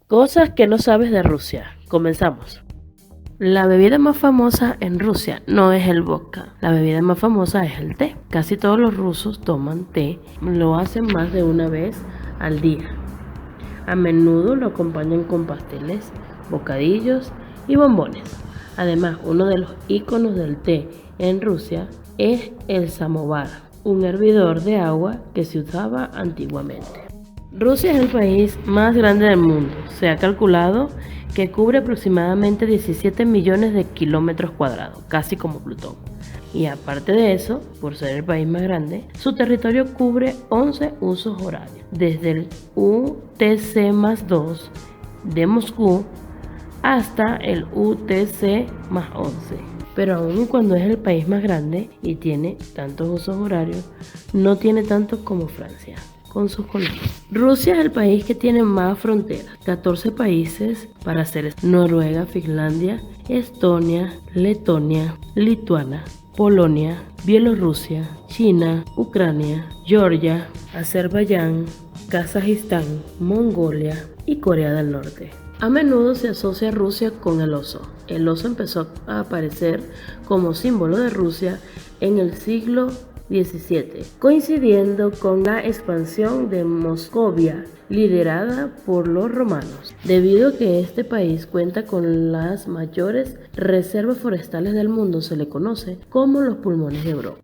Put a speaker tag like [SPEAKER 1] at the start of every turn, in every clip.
[SPEAKER 1] Cosas que no sabes de Rusia. Comenzamos. La bebida más famosa en Rusia no es el vodka, la bebida más famosa es el té. Casi todos los rusos toman té, lo hacen más de una vez al día. A menudo lo acompañan con pasteles, bocadillos y bombones. Además, uno de los íconos del té en Rusia es el samovar, un hervidor de agua que se usaba antiguamente. Rusia es el país más grande del mundo. Se ha calculado que cubre aproximadamente 17 millones de kilómetros cuadrados, casi como Plutón. Y aparte de eso, por ser el país más grande, su territorio cubre 11 usos horarios, desde el UTC+2 de Moscú hasta el UTC+11. Pero aun cuando es el país más grande y tiene tantos usos horarios, no tiene tantos como Francia con sus colonias. Rusia es el país que tiene más fronteras, 14 países para ser Noruega, Finlandia, Estonia, Letonia, Lituania, Polonia, Bielorrusia, China, Ucrania, Georgia, Azerbaiyán, Kazajistán, Mongolia y Corea del Norte. A menudo se asocia a Rusia con el oso. El oso empezó a aparecer como símbolo de Rusia en el siglo XVII, coincidiendo con la expansión de Moscovia, liderada por los romanos. Debido a que este país cuenta con las mayores reservas forestales del mundo, se le conoce como los pulmones de Europa.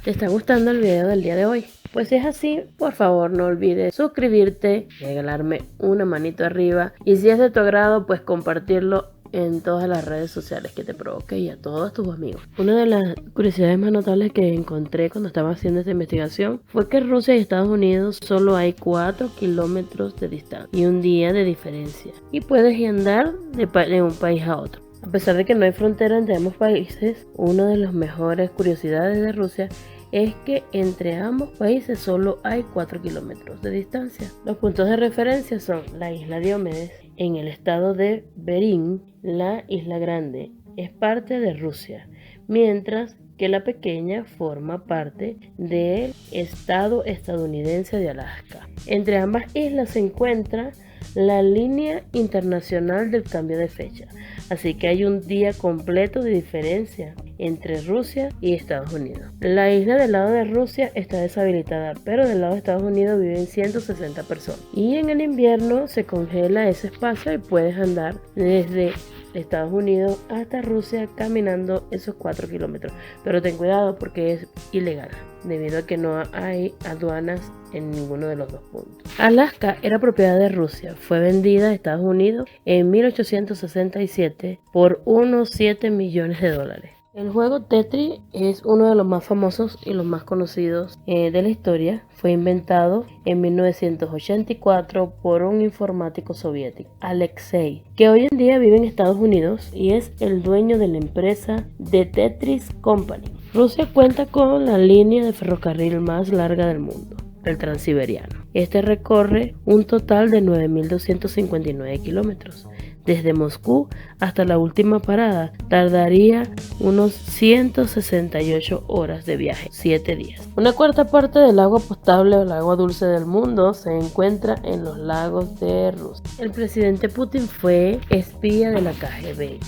[SPEAKER 1] ¿Te está gustando el video del día de hoy? Pues si es así, por favor no olvides suscribirte, regalarme una manito arriba y si es de tu agrado, pues compartirlo en todas las redes sociales que te provoque y a todos tus amigos. Una de las curiosidades más notables que encontré cuando estaba haciendo esta investigación fue que Rusia y Estados Unidos solo hay 4 kilómetros de distancia y un día de diferencia y puedes andar de un país a otro. A pesar de que no hay frontera entre ambos países, una de las mejores curiosidades de Rusia es que entre ambos países solo hay 4 kilómetros de distancia. Los puntos de referencia son la isla Diomedes en el estado de Bering. La isla grande es parte de Rusia, mientras que la pequeña forma parte del estado estadounidense de Alaska. Entre ambas islas se encuentra la línea internacional del cambio de fecha, así que hay un día completo de diferencia entre Rusia y Estados Unidos. La isla del lado de Rusia está deshabilitada, pero del lado de Estados Unidos viven 160 personas. Y en el invierno se congela ese espacio y puedes andar desde Estados Unidos hasta Rusia caminando esos 4 kilómetros. Pero ten cuidado porque es ilegal, debido a que no hay aduanas en ninguno de los dos puntos. Alaska era propiedad de Rusia, fue vendida a Estados Unidos en 1867 por unos 7 millones de dólares. El juego Tetris es uno de los más famosos y los más conocidos de la historia. Fue inventado en 1984 por un informático soviético, Alexei, que hoy en día vive en Estados Unidos y es el dueño de la empresa The Tetris Company. Rusia cuenta con la línea de ferrocarril más larga del mundo, el Transiberiano. Este recorre un total de 9.259 kilómetros. Desde Moscú hasta la última parada tardaría unos 168 horas de viaje, 7 días. Una cuarta parte del agua potable o el agua dulce del mundo se encuentra en los lagos de Rusia. El presidente Putin fue espía de la KGB.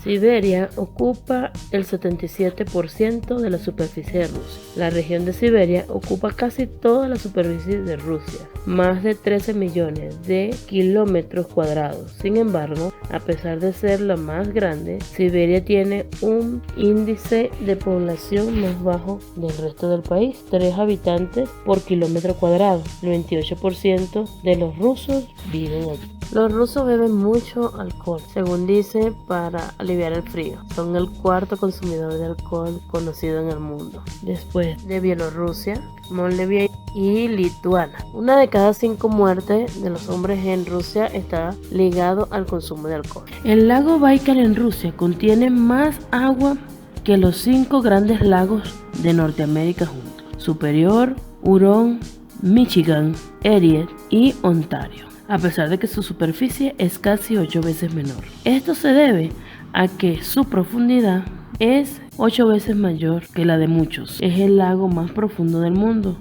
[SPEAKER 1] Siberia ocupa el 77% de la superficie de Rusia. La región de Siberia ocupa casi toda la superficie de Rusia, más de 13 millones de kilómetros cuadrados. Sin embargo, a pesar de ser la más grande, Siberia tiene un índice de población más bajo del resto del país, 3 habitantes por kilómetro cuadrado. El 28% de los rusos viven allí. Los rusos beben mucho alcohol, según dice, para aliviar el frío. Son el cuarto consumidor de alcohol conocido en el mundo, después de Bielorrusia, Moldavia y Lituania. Una de cada 5 muertes de los hombres en Rusia está ligado al consumo de alcohol. El lago Baikal en Rusia contiene más agua que los 5 grandes lagos de Norteamérica juntos: Superior, Hurón, Michigan, Erie y Ontario, a pesar de que su superficie es casi 8 veces menor. Esto se debe a que su profundidad es 8 veces mayor que la de muchos. Es el lago más profundo del mundo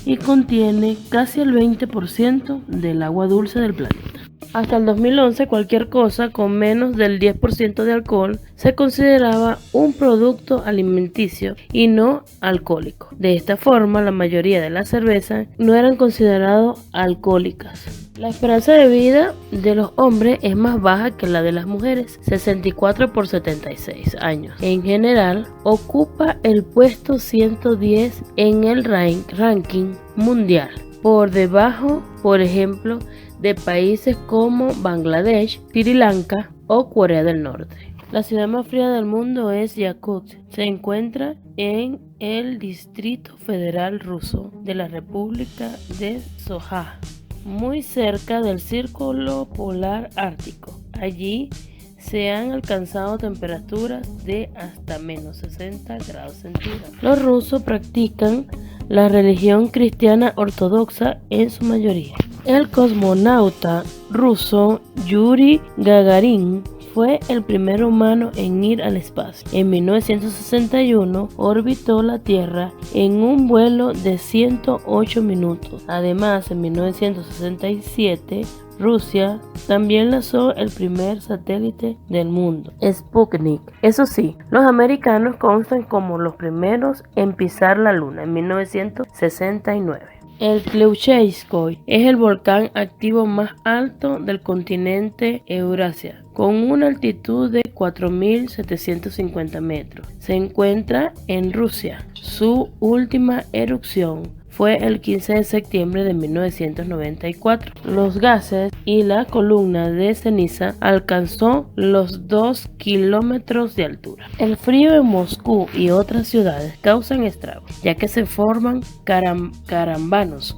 [SPEAKER 1] y contiene casi el 20% del agua dulce del planeta. Hasta el 2011, cualquier cosa con menos del 10% de alcohol se consideraba un producto alimenticio y no alcohólico. De esta forma, la mayoría de las cervezas no eran consideradas alcohólicas. La esperanza de vida de los hombres es más baja que la de las mujeres, 64 por 76 años. En general, ocupa el puesto 110 en el ranking mundial, por debajo, por ejemplo, de países como Bangladesh, Sri Lanka o Corea del Norte. La ciudad más fría del mundo es Yakutsk. Se encuentra en el Distrito Federal Ruso de la República de Soja, muy cerca del Círculo Polar Ártico. Allí se han alcanzado temperaturas de hasta menos 60 grados centígrados. Los rusos practican la religión cristiana ortodoxa en su mayoría. El cosmonauta ruso Yuri Gagarin fue el primer humano en ir al espacio. En 1961 orbitó la Tierra en un vuelo de 108 minutos. Además, en 1967, Rusia también lanzó el primer satélite del mundo, Sputnik. Eso sí, los americanos constan como los primeros en pisar la Luna en 1969. El Kleuchevskoy es el volcán activo más alto del continente Eurasia, con una altitud de 4.750 metros. Se encuentra en Rusia. Su última erupción fue el 15 de septiembre de 1994. Los gases y la columna de ceniza alcanzó los 2 kilómetros de altura. El frío en Moscú y otras ciudades causan estragos, ya que se forman carambanos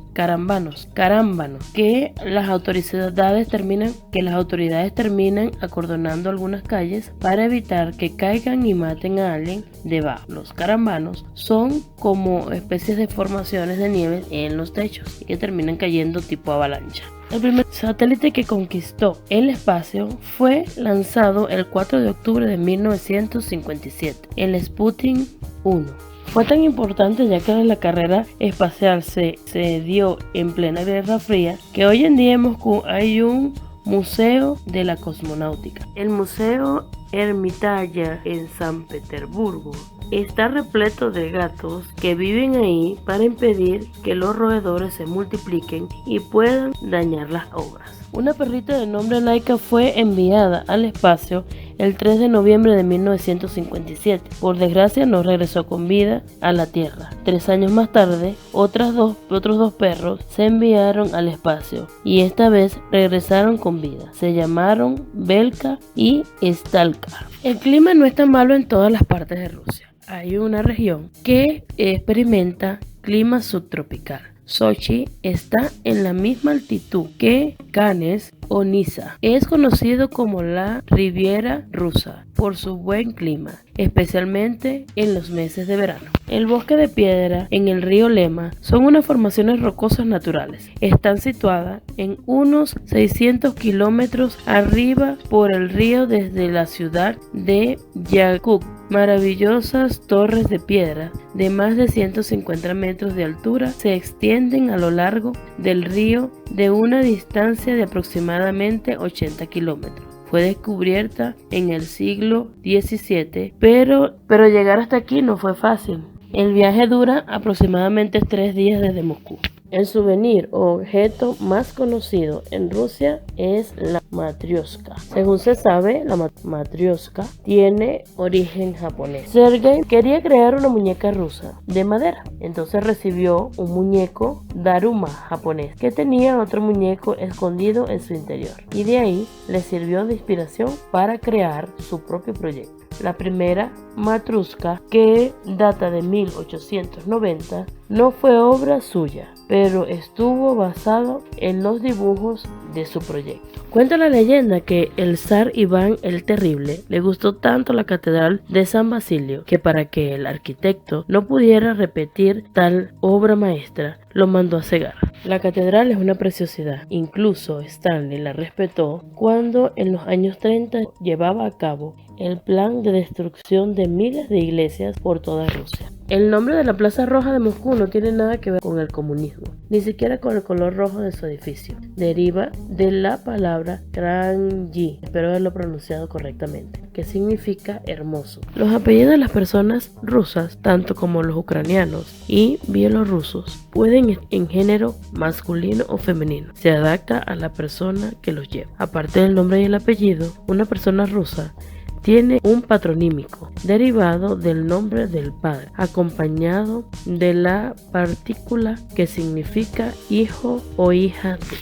[SPEAKER 1] que las autoridades terminan acordonando algunas calles para evitar que caigan y maten a alguien debajo. Los carambanos son como especies de formaciones de nieve en los techos y que terminan cayendo tipo avalancha. El primer satélite que conquistó el espacio fue lanzado el 4 de octubre de 1957, el Sputnik 1. Fue tan importante ya que la carrera espacial se dio en plena Guerra Fría que hoy en día en Moscú hay un museo de la cosmonáutica. El Museo Hermitage en San Petersburgo está repleto de gatos que viven ahí para impedir que los roedores se multipliquen y puedan dañar las obras. Una perrita de nombre Laika fue enviada al espacio el 3 de noviembre de 1957. Por desgracia no regresó con vida a la Tierra. 3 años más tarde, otros dos perros se enviaron al espacio y esta vez regresaron con vida. Se llamaron Belka y Stalka. El clima no es tan malo en todas las partes de Rusia. Hay una región que experimenta clima subtropical. Sochi está en la misma altitud que Cannes o Niza. Es conocido como la Riviera Rusa por su buen clima, especialmente en los meses de verano. El bosque de piedra en el río Lema son unas formaciones rocosas naturales. Están situadas en unos 600 kilómetros arriba por el río desde la ciudad de Yakutsk. Maravillosas torres de piedra de más de 150 metros de altura se extienden a lo largo del río de una distancia de aproximadamente 80 kilómetros. Fue descubierta en el siglo XVII, pero llegar hasta aquí no fue fácil. El viaje dura aproximadamente 3 días desde Moscú. El souvenir o objeto más conocido en Rusia es la matrioshka. Según se sabe, la matrioshka tiene origen japonés. Sergei quería crear una muñeca rusa de madera, entonces recibió un muñeco Daruma japonés que tenía otro muñeco escondido en su interior y de ahí le sirvió de inspiración para crear su propio proyecto. La primera matrioshka, que data de 1890, no fue obra suya, pero estuvo basado en los dibujos de su proyecto. Cuenta la leyenda que el zar Iván el Terrible le gustó tanto la catedral de San Basilio que para que el arquitecto no pudiera repetir tal obra maestra, lo mandó a cegar. La catedral es una preciosidad. Incluso Stanley la respetó cuando en los años 30 llevaba a cabo el plan de destrucción de miles de iglesias por toda Rusia. El nombre de la Plaza Roja de Moscú no tiene nada que ver con el comunismo, ni siquiera con el color rojo de su edificio. Deriva de la palabra Kranji, espero haberlo pronunciado correctamente, que significa hermoso. Los apellidos de las personas rusas, tanto como los ucranianos y bielorrusos, pueden ir en género masculino o femenino. Se adapta a la persona que los lleva. Aparte del nombre y el apellido, una persona rusa tiene un patronímico derivado del nombre del padre, acompañado de la partícula que significa hijo o hija de.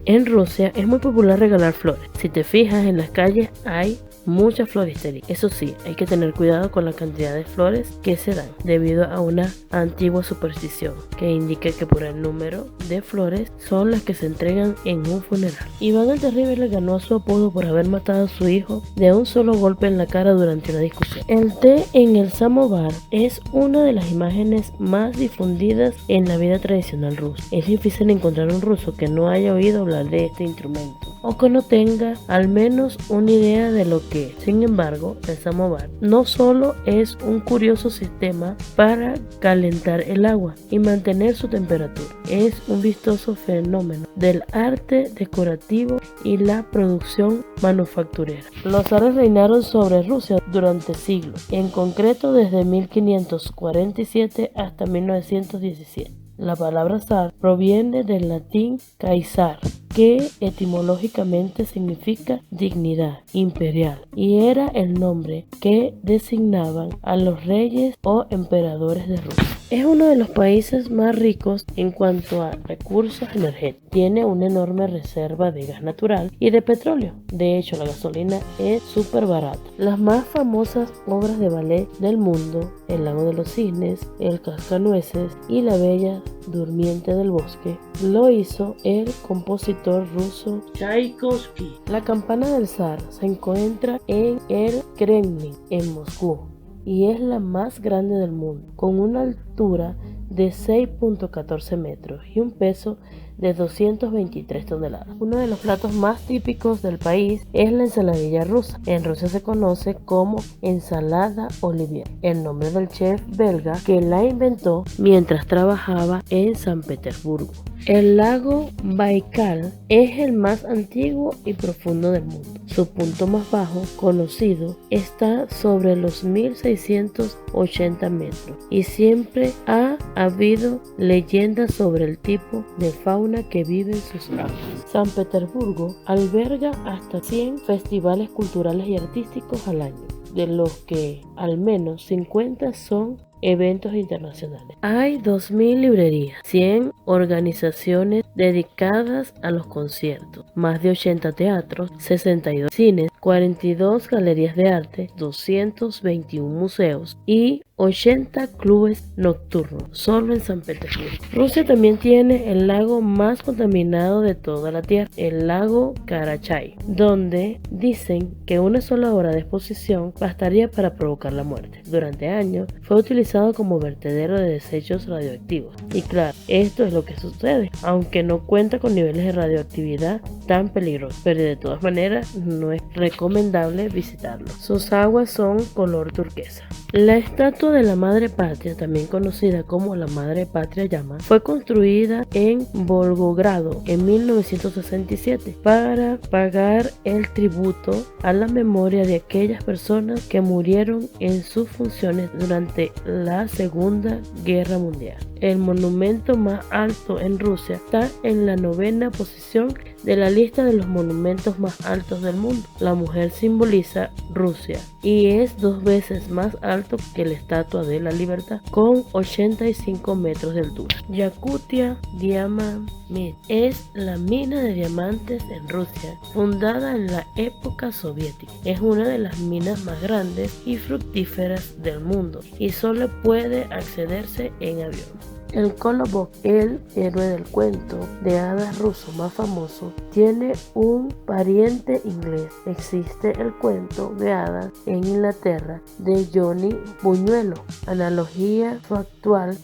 [SPEAKER 1] En Rusia es muy popular regalar flores. Si te fijas, en las calles hay mucha floristería. Eso sí, hay que tener cuidado con la cantidad de flores que se dan, debido a una antigua superstición que indica que por el número de flores son las que se entregan en un funeral. Iván el Terrible le ganó su apodo por haber matado a su hijo de un solo golpe en la cara durante una discusión. El té en el samovar es una de las imágenes más difundidas en la vida tradicional rusa. Es difícil encontrar un ruso que no haya oído hablar de este instrumento o que no tenga al menos una idea de lo que es. Sin embargo, el samovar no solo es un curioso sistema para calentar el agua y mantener su temperatura, es un vistoso fenómeno del arte decorativo y la producción manufacturera. Los zares reinaron sobre Rusia durante siglos, en concreto desde 1547 hasta 1917. La palabra zar proviene del latín caesar, que etimológicamente significa dignidad imperial, y era el nombre que designaban a los reyes o emperadores de Rusia. Es uno de los países más ricos en cuanto a recursos energéticos. Tiene una enorme reserva de gas natural y de petróleo. De hecho, la gasolina es súper barata. Las más famosas obras de ballet del mundo, El Lago de los Cisnes, El Cascanueces y La Bella Durmiente del Bosque, lo hizo el compositor ruso Tchaikovsky. La campana del zar se encuentra en el Kremlin, en Moscú, y es la más grande del mundo, con una altura de 6.14 metros y un peso de 223 toneladas. Uno de los platos más típicos del país es la ensaladilla rusa. En Rusia se conoce como ensalada Olivier, el nombre del chef belga que la inventó mientras trabajaba en San Petersburgo. El lago Baikal es el más antiguo y profundo del mundo. Su punto más bajo, conocido, está sobre los 1680 metros y siempre ha habido leyendas sobre el tipo de fauna que vive en sus aguas. San Petersburgo alberga hasta 100 festivales culturales y artísticos al año, de los que al menos 50 son eventos internacionales. Hay 2.000 librerías, 100 organizaciones dedicadas a los conciertos, más de 80 teatros, 62 cines, 42 galerías de arte, 221 museos y 80 clubes nocturnos, solo en San Petersburgo. Rusia también tiene el lago más contaminado de toda la Tierra, el lago Karachay, donde dicen que una sola hora de exposición bastaría para provocar la muerte. Durante años fue utilizado como vertedero de desechos radioactivos. Y claro, esto es lo que sucede, aunque no cuenta con niveles de radioactividad tan peligrosos, pero de todas maneras no es recomendable visitarlo. Sus aguas son color turquesa. La estatua de la Madre Patria, también conocida como la Madre Patria Llama, fue construida en Volgogrado en 1967 para pagar el tributo a la memoria de aquellas personas que murieron en sus funciones durante la Segunda Guerra Mundial. El monumento más alto en Rusia está en la 9ª posición de la lista de los monumentos más altos del mundo. La mujer simboliza Rusia y es 2 veces más alto que la Estatua de la Libertad, con 85 metros de altura. Yakutia Diamant Mine es la mina de diamantes en Rusia, fundada en la época soviética. Es una de las minas más grandes y fructíferas del mundo y solo puede accederse en avión. El Kolobok, el héroe del cuento de hadas ruso más famoso, tiene un pariente inglés. Existe el cuento de hadas en Inglaterra de Johnny Buñuelo, analogía factual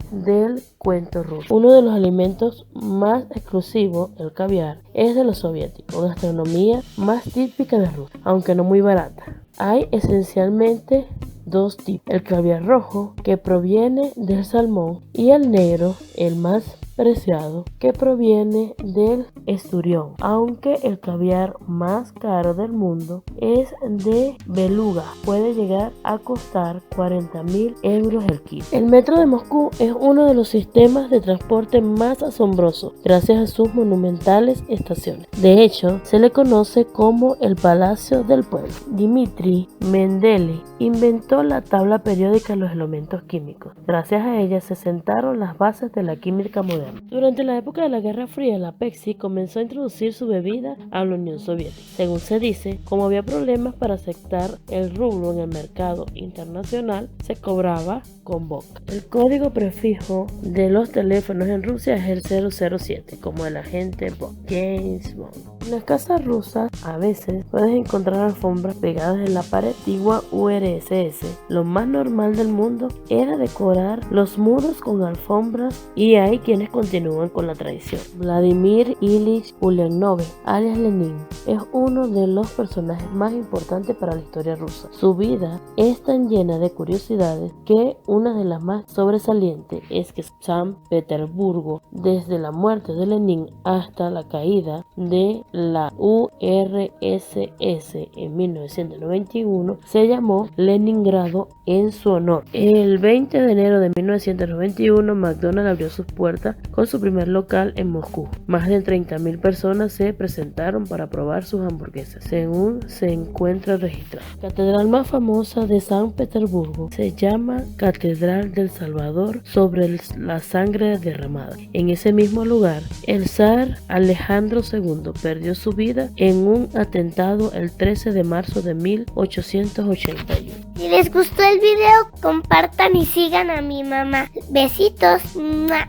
[SPEAKER 1] del cuento ruso. Uno de los alimentos más exclusivos, el caviar, es de los soviéticos, gastronomía más típica de Rusia, aunque no muy barata. Hay esencialmente dos tipos: el caviar rojo, que proviene del salmón, y el negro, el más preciado, que proviene del esturión, aunque el caviar más caro del mundo es de beluga, puede llegar a costar 40.000 euros el kilo. El metro de Moscú es uno de los sistemas de transporte más asombrosos gracias a sus monumentales estaciones. De hecho, se le conoce como el Palacio del Pueblo. Dmitri Mendeleev inventó la tabla periódica de los elementos químicos. Gracias a ella se sentaron las bases de la química moderna. Durante la época de la Guerra Fría, la Pepsi comenzó a introducir su bebida a la Unión Soviética. Según se dice, como había problemas para aceptar el rublo en el mercado internacional, se cobraba con vodka. El código prefijo de los teléfonos en Rusia es el 007, como el agente Bond, James Bond. En las casas rusas a veces puedes encontrar alfombras pegadas en la pared antigua URSS. Lo más normal del mundo era decorar los muros con alfombras y hay quienes continúan con la tradición. Vladimir Ilich Ulyanov, alias Lenin, es uno de los personajes más importantes para la historia rusa. Su vida es tan llena de curiosidades que una de las más sobresalientes es que San Petersburgo, desde la muerte de Lenin hasta la caída de la URSS en 1991, se llamó Leningrado en su honor. El 20 de enero de 1991, McDonald's abrió sus puertas con su primer local en Moscú. Más de 30.000 personas se presentaron para probar sus hamburguesas, según se encuentra registrado. La catedral más famosa de San Petersburgo se llama Catedral del Salvador sobre la sangre derramada. En ese mismo lugar, el zar Alejandro II perdió su vida en un atentado el 13 de marzo de 1881.
[SPEAKER 2] Si les gustó el video, compartan y sigan a mi mamá. Besitos. ¡Mua!